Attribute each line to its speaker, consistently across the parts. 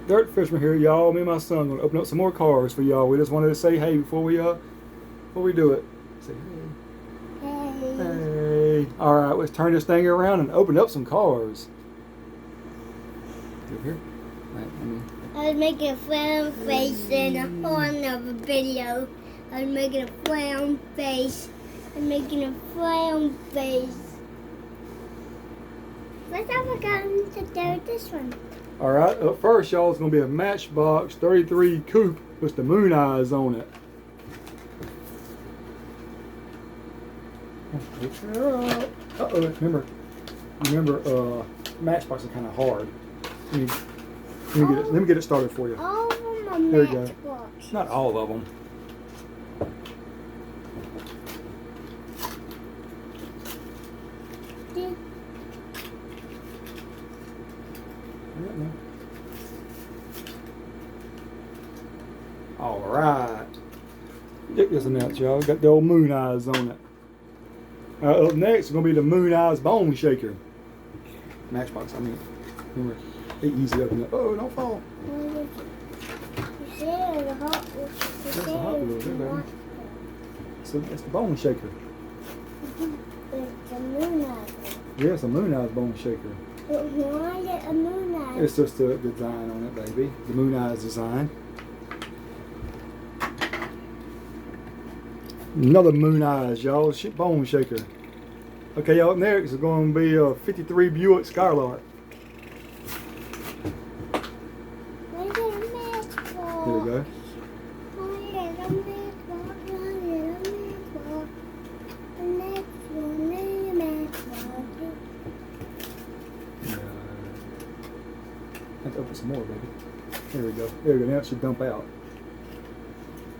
Speaker 1: Dirt Fisherman here, y'all. Me and my son gonna open up some more cars for y'all. We just wanted to say hey before we do it. Say hey.
Speaker 2: Hey.
Speaker 1: Hey. All right, let's turn this thing around and open up some cars. Over here. All right,
Speaker 2: I was making a frown face in a whole another video. I was making a frown face. I'm making a frown face. Let's have a go to do this one.
Speaker 1: All right, up first, y'all, it's gonna be a Matchbox 33 coupe with the moon eyes on it. Uh-oh, remember, Matchbox is kind of hard. Let me get it started for you.
Speaker 2: All of them are
Speaker 1: There you go.
Speaker 2: Matchbox.
Speaker 1: Not all of them. All right. Check this one out, y'all. Got the old moon eyes on it. Up next is gonna be the moon eyes bone shaker. Matchbox, I mean. Remember, they easy open up. Oh, don't fall.
Speaker 2: You said the Hot Wheels.
Speaker 1: That's the Hot Wheels, there, baby. So that's the bone shaker.
Speaker 2: It's a moon eye.
Speaker 1: Yeah, it's a moon eyes bone shaker.
Speaker 2: But why is it a moon eye?
Speaker 1: It's just the design on it, baby. The moon eyes design. Another moon eyes, y'all. Bone shaker. Okay, y'all. Up next is going to be a '53 Buick Skylark.
Speaker 2: Where's the Matchbox?
Speaker 1: There we go.
Speaker 2: Oh, yeah, the Matchbox. Oh, yeah, the Matchbox. The next one is the Matchbox.
Speaker 1: Let's open some more, baby. There we go. There we go. Now it should dump out.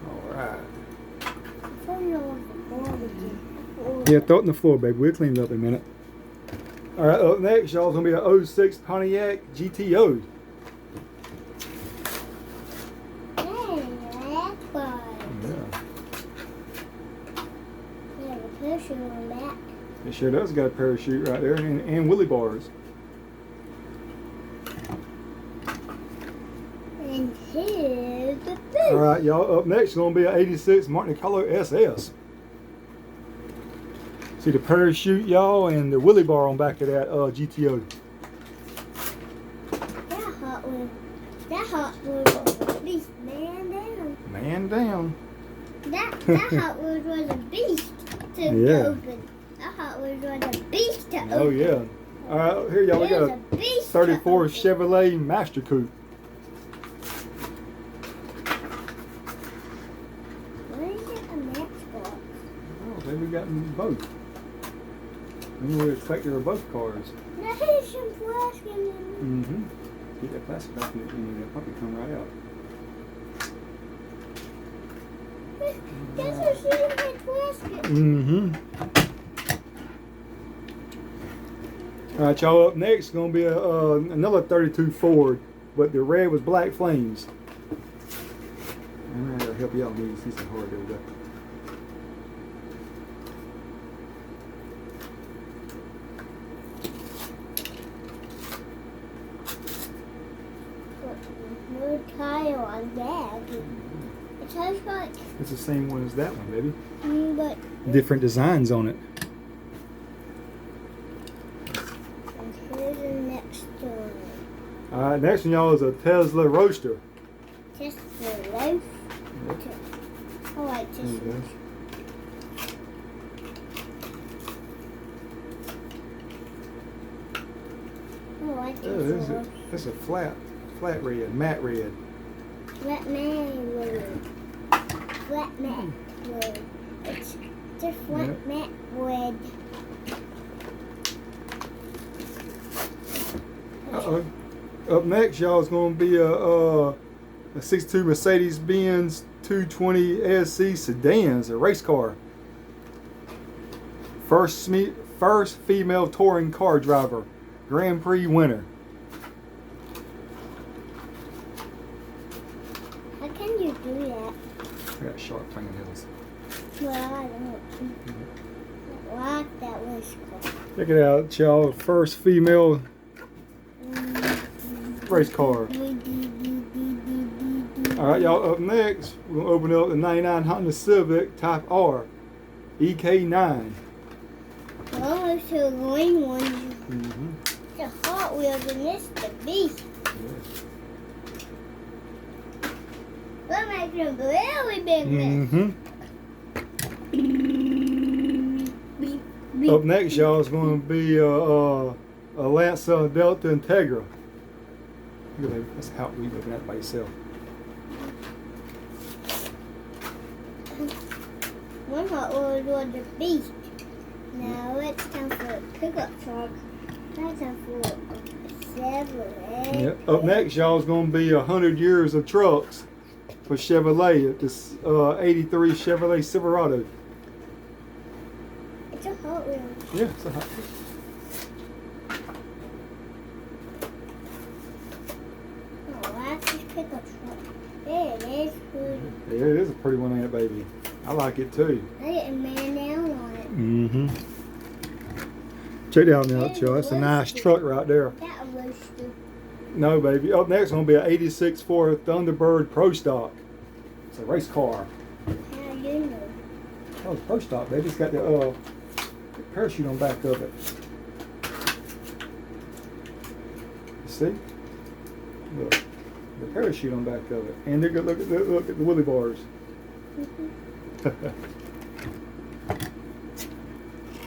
Speaker 1: All right. Yeah, throw it in the floor, baby. We'll clean it up in a minute. All right, up next, y'all, is going to be an 06 Pontiac GTO.
Speaker 2: Hey, that's fun.
Speaker 1: Yeah.
Speaker 2: Yeah, the parachute on the back.
Speaker 1: It sure does got a parachute right there and wheelie bars.
Speaker 2: And here's the thing.
Speaker 1: All right, y'all, up next is going to be an 86 Monte Carlo SS. See the parachute, y'all, and the wheelie bar on back of that GTO.
Speaker 2: That Hot Wheels was a beast, man down.
Speaker 1: Man down.
Speaker 2: That Hot Wheels was a beast to
Speaker 1: Yeah.
Speaker 2: open. That Hot Wheels was a beast to open.
Speaker 1: Oh, yeah. All right, here, y'all, we got a
Speaker 2: beast to
Speaker 1: 34
Speaker 2: open.
Speaker 1: Chevrolet Master Coupe.
Speaker 2: Where is it a Matchbox?
Speaker 1: Oh, baby, we got them both. And we're expecting of both cars.
Speaker 2: Now here's some plastic in it.
Speaker 1: Mm-hmm. Get that plastic off and it'll probably come right out.
Speaker 2: That's a silver plastic.
Speaker 1: Mm-hmm. All right, y'all, up next is going to be another 32 Ford, but the red was Black Flames. I'm going to help you out. Maybe see some hard. There we go.
Speaker 2: No tire on that. It tastes like,
Speaker 1: It's the same one as that one, baby.
Speaker 2: but
Speaker 1: Different designs on it.
Speaker 2: and here's the next one.
Speaker 1: All right, next one, y'all, is a Tesla Roadster.
Speaker 2: Just the loaf. I like
Speaker 1: There
Speaker 2: this
Speaker 1: you go.
Speaker 2: one. I like
Speaker 1: Oh,
Speaker 2: this
Speaker 1: this is
Speaker 2: one.
Speaker 1: it's a flat red, matte red.
Speaker 2: Flat man wood. Flat matte wood. It's a flat
Speaker 1: Yeah.
Speaker 2: matte wood.
Speaker 1: Uh-oh. Up next, y'all, is going to be a 62 Mercedes-Benz 220 SC sedan. It's a race car. First female touring car driver. Grand Prix winner.
Speaker 2: How can you do that?
Speaker 1: I got sharp fingernails.
Speaker 2: Well, I don't like that was cool.
Speaker 1: Check it out, y'all. First female race car. All right, y'all. Up next, we're gonna open up the '99 Honda Civic Type R, EK9.
Speaker 2: Oh, it's a green one.
Speaker 1: Mm-hmm.
Speaker 2: It's a Hot Wheels and it's the Beast. We're making a really big mess.
Speaker 1: Mm-hmm. Up next, y'all, is going to be a Lancer Delta Integra. Look at that. That's how we looking at it by yourself.
Speaker 2: One Hot Wheels was the Beast. Now it's time for a pickup truck. That's time for a Chevrolet.
Speaker 1: Yep. Up next, y'all, is going to be 100 years of trucks for Chevrolet. This 83 Chevrolet Silverado.
Speaker 2: It's a Hot Wheels.
Speaker 1: Yeah, it's a hot.
Speaker 2: Oh, that's this pickup truck. There it is. Good.
Speaker 1: Yeah, it is a pretty one, ain't it, baby? I like it too.
Speaker 2: I didn't man down on it.
Speaker 1: Mm-hmm. Check that out now, y'all. That's a nice truck right there.
Speaker 2: That was stupid.
Speaker 1: No, baby. Up next is going to be an '86 Ford Thunderbird Pro Stock. It's a race car.
Speaker 2: How you know?
Speaker 1: Oh, it's Pro Stock, baby. It's got the parachute on the back of it. See? Look. The parachute on the back of it. And look at the wheelie bars.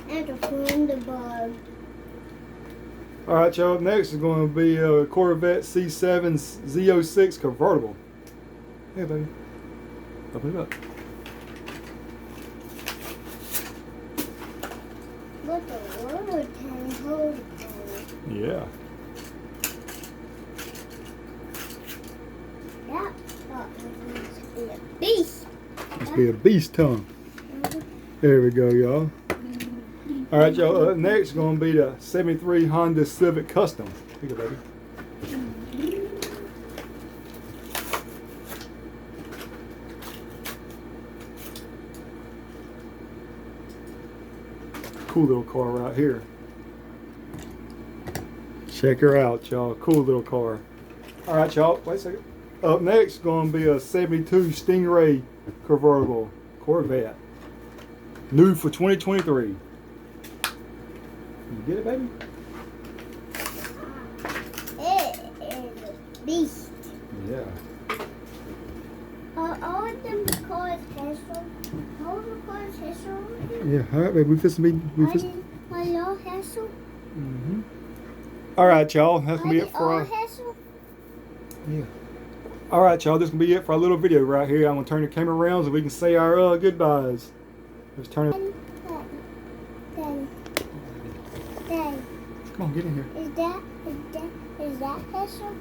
Speaker 2: And a Thunderbird.
Speaker 1: All right, y'all. Next is going to be a Corvette C7 Z06 convertible. Hey, baby. Open it up.
Speaker 2: What the world can hold it.
Speaker 1: Yeah.
Speaker 2: That thought was going to be a beast.
Speaker 1: Must be a beast tongue. There we go, y'all. All right, y'all. Next is going to be the '73 Honda Civic Custom. Here you go, baby. Cool little car right here. Check her out, y'all. Cool little car. All right, y'all. Wait a second. Up next is going to be a '72 Stingray convertible Corvette. New for 2023. You get it, baby?
Speaker 2: It is a beast.
Speaker 1: Yeah.
Speaker 2: Are all of them cars Hessel? All of the cars Hessel?
Speaker 1: Yeah. All right, baby. We fixing to be.
Speaker 2: Are y'all Hessel?
Speaker 1: Mm-hmm. All right, y'all. That's gonna be
Speaker 2: Are
Speaker 1: it
Speaker 2: they
Speaker 1: for
Speaker 2: all
Speaker 1: our.
Speaker 2: Hessel?
Speaker 1: Yeah. All right, y'all. This is gonna be it for our little video right here. I'm gonna turn the camera around so we can say our goodbyes. Let's turn it.
Speaker 2: Daddy. Daddy.
Speaker 1: Come on, get in here.
Speaker 2: Is that Hessel?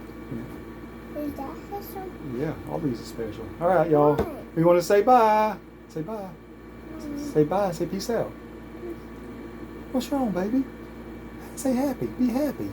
Speaker 2: Is that Hessel?
Speaker 1: Yeah, all these are special. All right, y'all.
Speaker 2: Why?
Speaker 1: We want to say bye. Say bye. Say bye. Say peace out. What's wrong, baby? Say happy. Be happy.